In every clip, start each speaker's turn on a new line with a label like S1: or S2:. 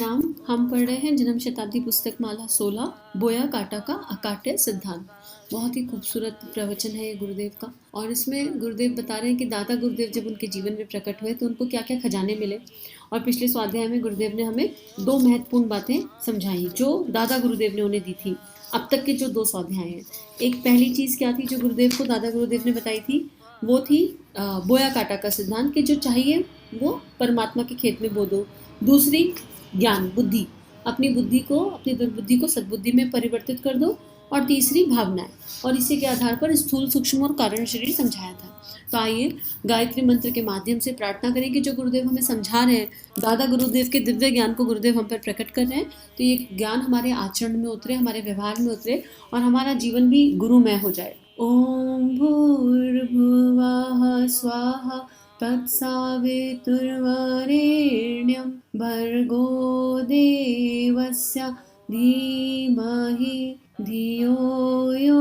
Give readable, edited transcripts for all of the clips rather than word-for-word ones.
S1: प्रणाम। हम पढ़ रहे हैं जन्म शताब्दी पुस्तक माला 16 बोया काटा का अकाट्य सिद्धांत। बहुत ही खूबसूरत प्रवचन है ये गुरुदेव का। और इसमें गुरुदेव बता रहे हैं कि दादा गुरुदेव जब उनके जीवन में प्रकट हुए तो उनको क्या क्या खजाने मिले। और पिछले स्वाध्याय में गुरुदेव ने हमें 2 महत्वपूर्ण बातें समझाई जो दादा गुरुदेव ने उन्हें दी थी। अब तक के जो 2 स्वाध्याय हैं, एक पहली चीज़ क्या थी जो गुरुदेव को दादा गुरुदेव ने बताई थी, वो थी बोया काटा का सिद्धांत कि जो चाहिए वो परमात्मा के खेत में बो दो। दूसरी ज्ञान बुद्धि, अपनी बुद्धि को, अपनी दुर्बुद्धि को सद्बुद्धि में परिवर्तित कर दो। और तीसरी भावनाएं, और इसी के आधार पर स्थूल सूक्ष्म और कारण शरीर समझाया था। तो आइए गायत्री मंत्र के माध्यम से प्रार्थना करें कि जो गुरुदेव हमें समझा रहे हैं, दादा गुरुदेव के दिव्य ज्ञान को गुरुदेव हम पर प्रकट कर रहे हैं, तो ये ज्ञान हमारे आचरण में उतरे, हमारे व्यवहार में उतरे और हमारा जीवन भी गुरुमय हो जाए। ओम भूर्भुवः स्वाहा तत्सवितुर्वरेण्यं भर्गो देवस्य धीमहि धियो यो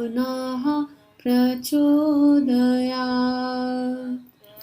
S1: नः प्रचोदयात्।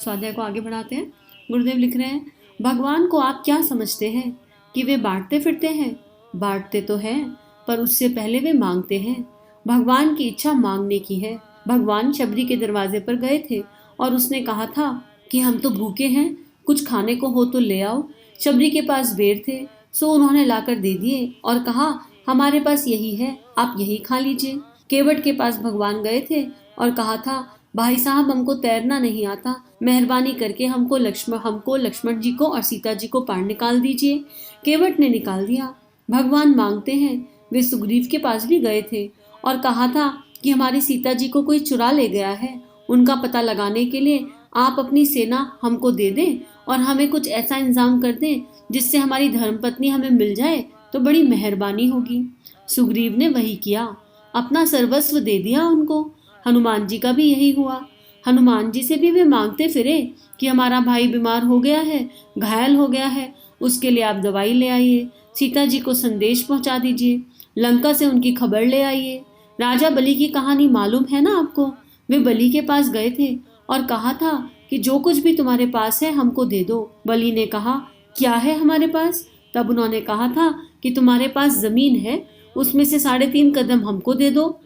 S1: स्वाध्याय को आगे बढ़ाते हैं। गुरुदेव लिख रहे हैं, भगवान को आप क्या समझते हैं कि वे बांटते फिरते हैं? बांटते तो हैं, पर उससे पहले वे मांगते हैं। भगवान की इच्छा मांगने की है। भगवान शबरी के दरवाजे पर गए थे और उसने कहा था कि हम तो भूखे हैं, कुछ खाने को हो तो ले आओ। शबरी के पास बेर थे, सो उन्होंने लाकर दे दिए और कहा हमारे पास यही है, आप यही खा लीजिए। केवट के पास भगवान गए थे और कहा था भाई साहब हमको तैरना नहीं आता, मेहरबानी करके हमको लक्ष्मण जी को और सीता जी को पार निकाल दीजिए। केवट ने निकाल दिया। भगवान मांगते हैं। वे सुग्रीव के पास भी गए थे और कहा था कि हमारी सीता जी को कोई चुरा ले गया है, उनका पता लगाने के लिए आप अपनी सेना हमको दे दें और हमें कुछ ऐसा इंतजाम कर दें जिससे हमारी धर्मपत्नी हमें मिल जाए तो बड़ी मेहरबानी होगी। सुग्रीव ने वही किया, अपना सर्वस्व दे दिया उनको। हनुमान जी का भी यही हुआ। हनुमान जी से भी वे मांगते फिरे कि हमारा भाई बीमार हो गया है, घायल हो गया है, उसके लिए आप दवाई ले आइए, सीता जी को संदेश पहुंचा दीजिए, लंका से उनकी खबर ले आइए। राजा बलि की कहानी मालूम है ना आपको। वे बलि के पास गए थे और कहा था कि जो कुछ भी तुम्हारे पास है हमको दे दो। बलि ने कहा क्या है हमारे पास? तब उन्होंने कहा था कि तुम्हारे पास जमीन है, उसमें से 3.5 कदम हमको दे दो।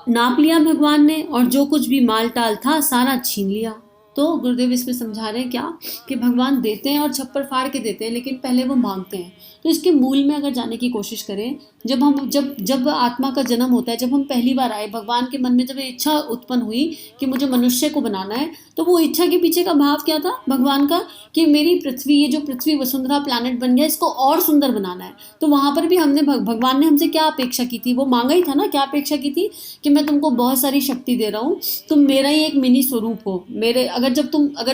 S1: नाप लिया भगवान ने और जो कुछ भी माल टाल था सारा छीन लिया। तो गुरुदेव इसमें समझा रहे हैं क्या कि भगवान देते हैं और छप्पर फाड़ के देते हैं, लेकिन पहले वो मांगते हैं। तो इसके मूल में अगर जाने की कोशिश करें, जब आत्मा का जन्म होता है, जब हम पहली बार आए, भगवान के मन में जब इच्छा उत्पन्न हुई कि मुझे मनुष्य को बनाना है, तो वो इच्छा के पीछे का भाव क्या था भगवान का कि मेरी पृथ्वी, ये जो पृथ्वी वसुंधरा प्लैनेट बन गया, इसको और सुंदर बनाना है। तो वहां पर भी हमने भगवान ने हमसे क्या अपेक्षा की थी? वो मांगा ही था ना। क्या अपेक्षा की थी कि मैं तुमको बहुत सारी शक्ति दे रहा हूँ, तुम मेरा ही एक मिनी स्वरूप हो। मेरे अगर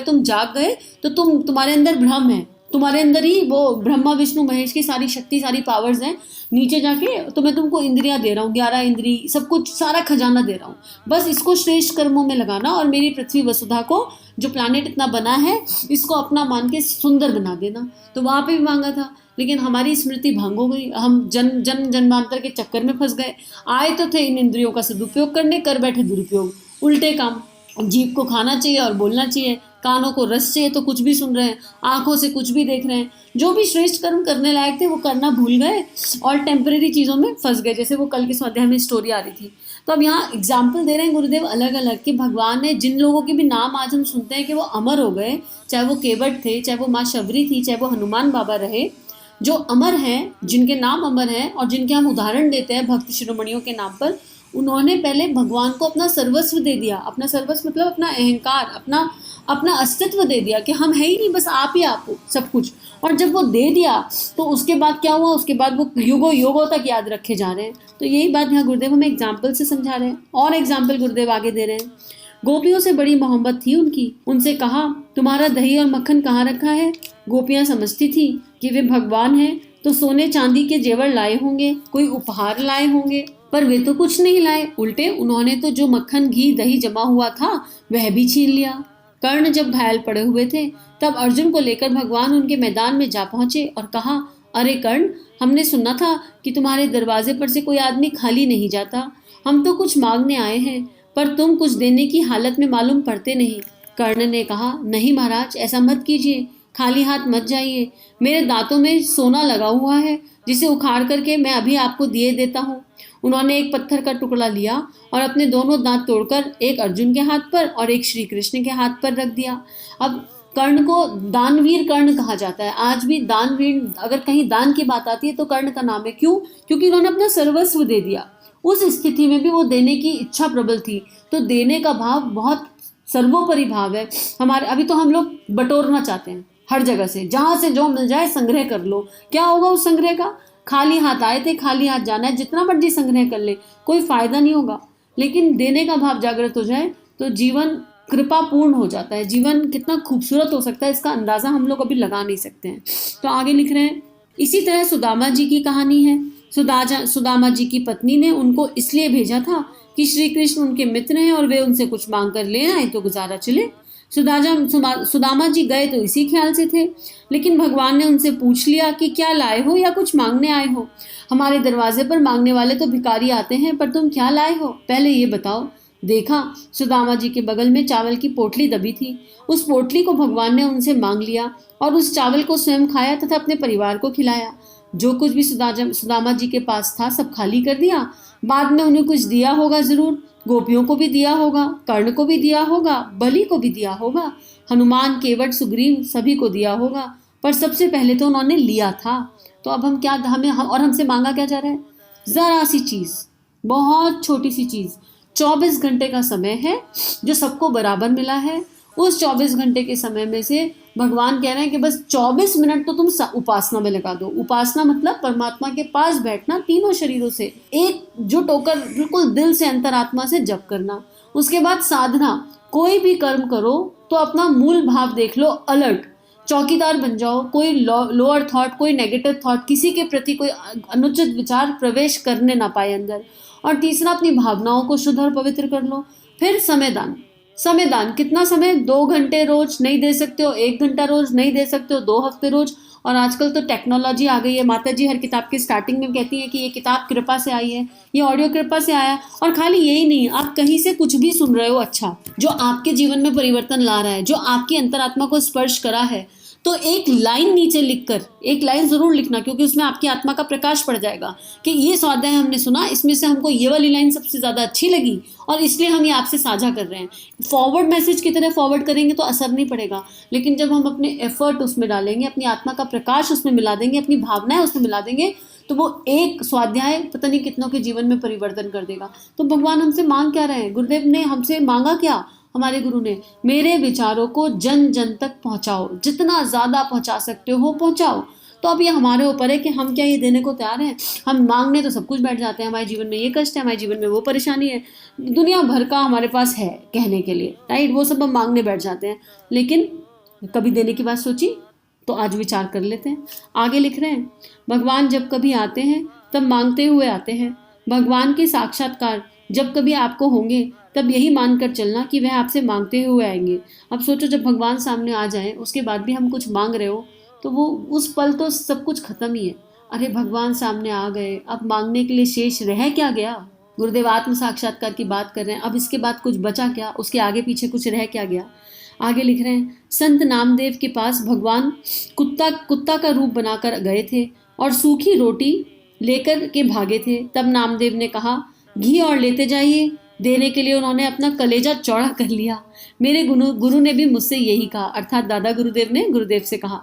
S1: तुम जाग गए तो तुम्हारे अंदर ब्रह्म है, तुम्हारे अंदर ही वो ब्रह्मा विष्णु महेश की सारी शक्ति, सारी पावर्स हैं। नीचे जाके तो मैं तुमको इंद्रियां दे रहा हूँ, 11 इंद्री, सब कुछ, सारा खजाना दे रहा हूँ। बस इसको श्रेष्ठ कर्मों में लगाना और मेरी पृथ्वी वसुधा को, जो प्लैनेट इतना बना है, इसको अपना मान के सुंदर बना देना। तो वहां पे भी मांगा था, लेकिन हमारी स्मृति भंग हो गई। हम जन्मांतर के चक्कर में फंस गए। आए तो थे इन इंद्रियों का सदुपयोग करने, कर बैठे दुरुपयोग, उल्टे काम। जीभ को खाना चाहिए और बोलना चाहिए, कानों को रस चाहिए तो कुछ भी सुन रहे हैं, आंखों से कुछ भी देख रहे हैं। जो भी श्रेष्ठ कर्म करने लायक थे वो करना भूल गए और टेम्परेरी चीज़ों में फंस गए, जैसे वो कल के स्वाध्याय में स्टोरी आ रही थी। तो अब यहाँ एग्जाम्पल दे रहे हैं गुरुदेव अलग अलग कि भगवान ने जिन लोगों के भी नाम आज हम सुनते हैं कि वो अमर हो गए, चाहे वो केवट थे, चाहे वो माँ शबरी थी, चाहे वो हनुमान बाबा रहे, जो अमर हैं, जिनके नाम अमर हैं और जिनके हम उदाहरण देते हैं भक्ति शिरोमणियों के नाम पर, उन्होंने पहले भगवान को अपना सर्वस्व दे दिया। अपना सर्वस्व मतलब अपना अहंकार, अपना अस्तित्व दे दिया कि हम है ही नहीं, बस आप ही आप हो सब कुछ। और जब वो दे दिया तो उसके बाद क्या हुआ? उसके बाद वो युगों तक याद रखे जा रहे हैं। तो यही बात यहाँ गुरुदेव हमें एग्जाम्पल से समझा रहे हैं। और एग्जाम्पल गुरुदेव आगे दे रहे हैं। गोपियों से बड़ी मोहब्बत थी उनकी। उनसे कहा तुम्हारा दही और मक्खन कहाँ रखा है? गोपियाँ समझती थी कि वे भगवान हैं तो सोने चांदी के जेवर लाए होंगे, कोई उपहार लाए होंगे, पर वे तो कुछ नहीं लाए। उल्टे उन्होंने तो जो मक्खन घी दही जमा हुआ था वह भी छीन लिया। कर्ण जब घायल पड़े हुए थे तब अर्जुन को लेकर भगवान उनके मैदान में जा पहुंचे और कहा अरे कर्ण, हमने सुना था कि तुम्हारे दरवाजे पर से कोई आदमी खाली नहीं जाता। हम तो कुछ मांगने आए हैं, पर तुम कुछ देने की हालत में मालूम पड़ते नहीं। कर्ण ने कहा नहीं महाराज, ऐसा मत कीजिए। खाली हाथ मत जाइए। मेरे दांतों में सोना लगा हुआ है जिसे उखाड़ करके मैं अभी आपको दिए देता हूँ। उन्होंने एक पत्थर का टुकड़ा लिया और अपने दोनों दांत तोड़कर एक अर्जुन के हाथ पर और एक श्री कृष्ण के हाथ पर रख दिया। अब कर्ण को दानवीर कर्ण कहा जाता है। आज भी दानवीर, अगर कहीं दान की बात आती है तो कर्ण का नाम है। क्यों? क्योंकि उन्होंने अपना सर्वस्व दे दिया। उस स्थिति में भी वो देने की इच्छा प्रबल थी। तो देने का भाव बहुत सर्वोपरि भाव है हमारे। अभी तो हम लोग बटोरना चाहते हैं हर जगह से, जहां से जो मिल जाए संग्रह कर लो। क्या होगा उस संग्रह का? खाली हाथ आए थे, खाली हाथ जाना है। जितना मर्जी संग्रह कर ले, कोई फायदा नहीं होगा। लेकिन देने का भाव जागृत हो जाए तो जीवन कृपापूर्ण हो जाता है। जीवन कितना खूबसूरत हो सकता है, इसका अंदाजा हम लोग अभी लगा नहीं सकते हैं। तो आगे लिख रहे हैं, इसी तरह सुदामा जी की कहानी है। सुदामा जी की पत्नी ने उनको इसलिए भेजा था कि श्री कृष्ण उनके मित्र हैं और वे उनसे कुछ मांग कर ले आए तो गुजारा चले। सुदामा जी गए तो इसी ख्याल से थे, लेकिन भगवान ने उनसे पूछ लिया कि क्या लाए हो या कुछ मांगने आए हो? हमारे दरवाजे पर मांगने वाले तो भिखारी आते हैं, पर तुम क्या लाए हो, पहले ये बताओ। देखा, सुदामा जी के बगल में चावल की पोटली दबी थी। उस पोटली को भगवान ने उनसे मांग लिया और उस चावल को स्वयं खाया तथा अपने परिवार को खिलाया। जो कुछ भी सुदामा जी के पास था सब खाली कर दिया। बाद में उन्हें कुछ दिया होगा जरूर। गोपियों को भी दिया होगा, कर्ण को भी दिया होगा, बलि को भी दिया होगा, हनुमान, केवट, सुग्रीव, सभी को दिया होगा, पर सबसे पहले तो उन्होंने लिया था। तो अब हम क्या, और हमसे मांगा क्या जा रहा है? जरा सी चीज, बहुत छोटी सी चीज। 24 घंटे का समय है जो सबको बराबर मिला है। उस 24 घंटे के समय में से भगवान कह रहे हैं कि बस 24 मिनट तो तुम उपासना में लगा दो। उपासना मतलब परमात्मा के पास बैठना, तीनों शरीरों से एकजुट होकर बिल्कुल दिल से, अंतरात्मा से जप करना। उसके बाद साधना, कोई भी कर्म करो तो अपना मूल भाव देख लो, अलर्ट, चौकीदार बन जाओ। कोई लोअर थॉट, कोई नेगेटिव थॉट, किसी के प्रति कोई अनुचित विचार प्रवेश करने ना पाए अंदर। और तीसरा, अपनी भावनाओं को शुद्ध और पवित्र कर लो। फिर समय दान, कितना समय? 2 घंटे रोज नहीं दे सकते हो, 1 घंटा रोज नहीं दे सकते हो, 2 हफ्ते रोज। और आजकल तो टेक्नोलॉजी आ गई है। माता जी हर किताब की स्टार्टिंग में कहती है कि ये किताब कृपा से आई है, ये ऑडियो कृपा से आया। और खाली यही नहीं, आप कहीं से कुछ भी सुन रहे हो अच्छा, जो आपके जीवन में परिवर्तन ला रहा है, जो आपकी अंतरात्मा को स्पर्श करा है, तो एक लाइन नीचे लिखकर, एक लाइन जरूर लिखना, क्योंकि उसमें आपकी आत्मा का प्रकाश पड़ जाएगा कि ये स्वाध्याय हमने सुना, इसमें से हमको ये वाली लाइन सबसे ज्यादा अच्छी लगी और इसलिए हम ये आपसे साझा कर रहे हैं। फॉरवर्ड मैसेज की तरह फॉरवर्ड करेंगे तो असर नहीं पड़ेगा, लेकिन जब हम अपने एफर्ट उसमें डालेंगे, अपनी आत्मा का प्रकाश उसमें मिला देंगे, अपनी भावनाएं उसमें मिला देंगे, तो वो एक स्वाध्याय पता नहीं कितनों के जीवन में परिवर्तन कर देगा। तो भगवान हमसे मांग क्या रहे हैं? गुरुदेव ने हमसे मांगा क्या? हमारे गुरु ने, मेरे विचारों को जन जन तक पहुंचाओ, जितना ज्यादा पहुंचा सकते हो पहुंचाओ। तो अब ये हमारे ऊपर है कि हम क्या ये देने को तैयार हैं। हम मांगने तो सब कुछ बैठ जाते हैं, हमारे जीवन में ये कष्ट है, हमारे जीवन में वो परेशानी है, दुनिया भर का हमारे पास है कहने के लिए, राइट, वो सब हम मांगने बैठ जाते हैं। लेकिन कभी देने की बात सोची? तो आज विचार कर लेते हैं। आगे लिख रहे हैं, भगवान जब कभी आते हैं तब मांगते हुए आते हैं। भगवान के साक्षात्कार जब कभी आपको होंगे तब यही मानकर चलना कि वह आपसे मांगते हुए आएंगे। अब सोचो, जब भगवान सामने आ जाए उसके बाद भी हम कुछ मांग रहे हो तो वो उस पल तो सब कुछ खत्म ही है। अरे भगवान सामने आ गए, अब मांगने के लिए शेष रह क्या गया? गुरुदेव आत्म साक्षात्कार की बात कर रहे हैं, अब इसके बाद कुछ बचा क्या? उसके आगे पीछे कुछ रह क्या गया? आगे लिख रहे हैं, संत नामदेव के पास भगवान कुत्ता का रूप बनाकर गए थे और सूखी रोटी लेकर के भागे थे। तब नामदेव ने कहा, घी और लेते जाइए। देने के लिए उन्होंने अपना कलेजा चौड़ा कर लिया। मेरे गुरु ने भी मुझसे यही कहा, अर्थात दादा गुरुदेव ने गुरुदेव से कहा।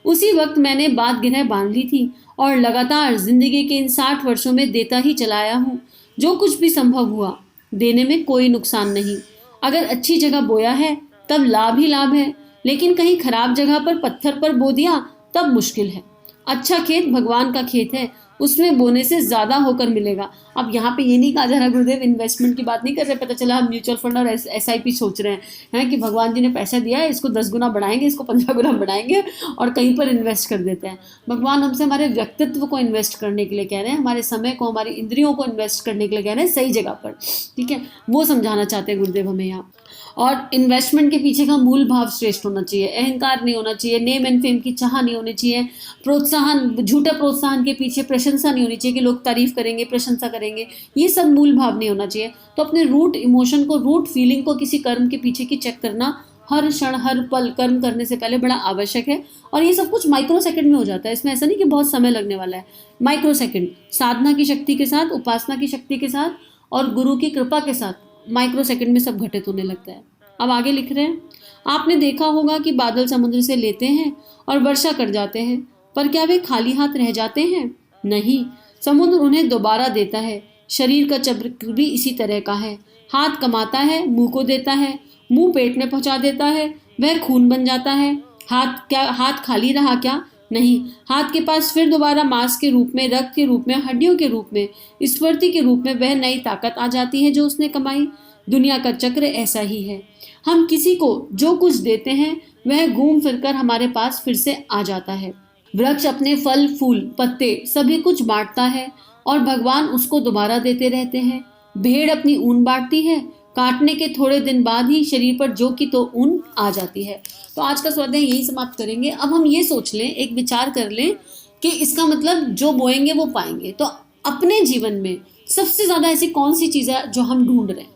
S1: उसी वक्त मैंने बात गिरह बांध ली थी और लगातार जिंदगी के इन 60 वर्षों में देता ही चलाया हूँ। जो कुछ भी संभव हुआ, देने में कोई नुकसान नहीं। अगर अच्छी जगह बोया है तब लाभ ही लाभ है, लेकिन कहीं खराब जगह पर पत्थर पर बो दिया तब मुश्किल है। अच्छा खेत भगवान का खेत है, उसमें बोने से ज्यादा होकर मिलेगा। अब यहाँ पे ये नहीं कहा जा रहा गुरुदेव इन्वेस्टमेंट की बात नहीं कर रहे, पता चला हम म्यूचुअल फंड और SIP सोच रहे हैं कि भगवान जी ने पैसा दिया है, इसको 10 गुना बढ़ाएंगे, इसको 15 गुना बढ़ाएंगे और कहीं पर इन्वेस्ट कर देते हैं। भगवान हमसे हमारे व्यक्तित्व को इन्वेस्ट करने के लिए कह रहे हैं, हमारे समय को, हमारी इंद्रियों को इन्वेस्ट करने के लिए कह रहे हैं, सही जगह पर, ठीक है, वो समझाना चाहते हैं गुरुदेव हमें यहाँ। और इन्वेस्टमेंट के पीछे का मूल भाव श्रेष्ठ होना चाहिए, अहंकार नहीं होना चाहिए, नेम एंड फेम की चाह नहीं होनी चाहिए, प्रोत्साहन, झूठे प्रोत्साहन के पीछे प्रशंसा नहीं होनी चाहिए कि लोग तारीफ करेंगे, प्रशंसा करेंगे, ये सब मूल भाव नहीं होना चाहिए। तो अपने रूट इमोशन को, रूट फीलिंग को किसी कर्म के पीछे की चेक करना हर क्षण हर पल कर्म करने से पहले बड़ा आवश्यक है। और ये सब कुछ माइक्रो सेकंड में हो जाता है, इसमें ऐसा नहीं कि बहुत समय लगने वाला है। माइक्रो सेकंड साधना की शक्ति के साथ, उपासना की शक्ति के साथ और गुरु की कृपा के साथ माइक्रो सेकंड में सब घटित होने लगता है। अब आगे लिख रहे हैं, आपने देखा होगा कि बादल समुद्र से लेते हैं और वर्षा कर जाते हैं, पर क्या वे खाली हाथ रह जाते हैं? नहीं, समुद्र उन्हें दोबारा देता है। शरीर का चक्र भी इसी तरह का है। हाथ कमाता है, मुंह को देता है, मुंह पेट में पहुंचा देता है, वह खून बन जाता है। हाथ खाली रहा क्या? नहीं, हाथ के पास फिर दोबारा मांस के रूप में, रक्त के रूप में, हड्डियों के रूप में, स्फूर्ति के रूप में वह नई ताकत आ जाती है जो उसने कमाई। दुनिया का चक्र ऐसा ही है। हम किसी को जो कुछ देते हैं वह घूम फिरकर हमारे पास फिर से आ जाता है। वृक्ष अपने फल, फूल, पत्ते सभी कुछ बांटता है और भगवान उसको दोबारा देते रहते हैं। भेड़ अपनी ऊन बांटती है, काटने के थोड़े दिन बाद ही शरीर पर जो की तो ऊन आ जाती है। तो आज का स्वाध्याय यही समाप्त करेंगे। अब हम ये सोच लें, एक विचार कर लें कि इसका मतलब जो बोएंगे वो पाएंगे। तो अपने जीवन में सबसे ज्यादा ऐसी कौन सी चीज है जो हम ढूंढ रहे हैं?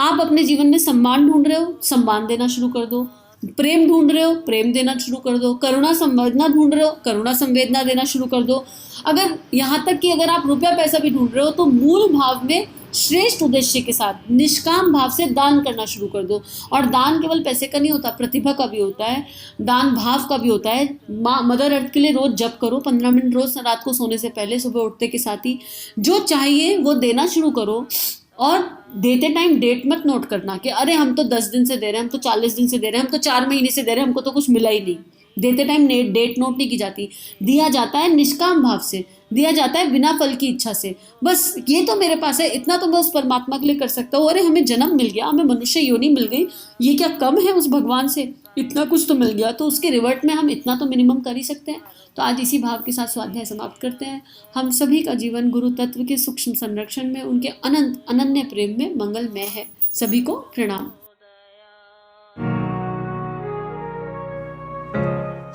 S1: आप अपने जीवन में सम्मान ढूंढ रहे हो, सम्मान देना शुरू कर दो। प्रेम ढूंढ रहे हो, प्रेम देना शुरू कर दो। करुणा संवेदना ढूंढ रहे हो, करुणा संवेदना देना शुरू कर दो। अगर यहाँ तक कि अगर आप रुपया पैसा भी ढूंढ रहे हो तो मूल भाव में श्रेष्ठ उद्देश्य के साथ निष्काम भाव से दान करना शुरू कर दो। और दान केवल पैसे का नहीं होता, प्रतिभा का भी होता है, दान भाव का भी होता है। मदर अर्थ के लिए रोज जप करो, 15 मिनट रोज रात को सोने से पहले, सुबह उठते के साथ ही जो चाहिए वो देना शुरू करो। और देते टाइम डेट मत नोट करना कि अरे हम तो 10 दिन से दे रहे हैं, हम तो 40 दिन से दे रहे हैं, हम तो 4 महीने से दे रहे हैं, हमको तो कुछ मिला ही नहीं। देते टाइम डेट नोट नहीं की जाती। दिया जाता है निष्काम भाव से, दिया जाता है बिना फल की इच्छा से। बस ये तो मेरे पास है, इतना तो मैं उस परमात्मा के लिए कर सकता हूँ। अरे हमें जन्म मिल गया, हमें मनुष्य योनि मिल गई, ये क्या कम है उस भगवान से? इतना कुछ तो मिल गया, तो उसके रिवर्ट में हम इतना तो मिनिमम कर ही सकते हैं। तो आज इसी भाव के साथ स्वाध्याय समाप्त करते हैं। हम सभी का जीवन गुरु तत्व के सूक्ष्म संरक्षण में, उनके अनंत अनन्य प्रेम में मंगलमय है। सभी को प्रणाम।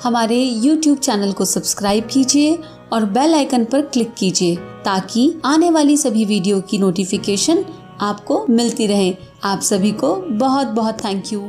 S2: हमारे YouTube चैनल को सब्सक्राइब कीजिए और बेल आइकन पर क्लिक कीजिए ताकि आने वाली सभी वीडियो की नोटिफिकेशन आपको मिलती रहे। आप सभी को बहुत बहुत थैंक यू।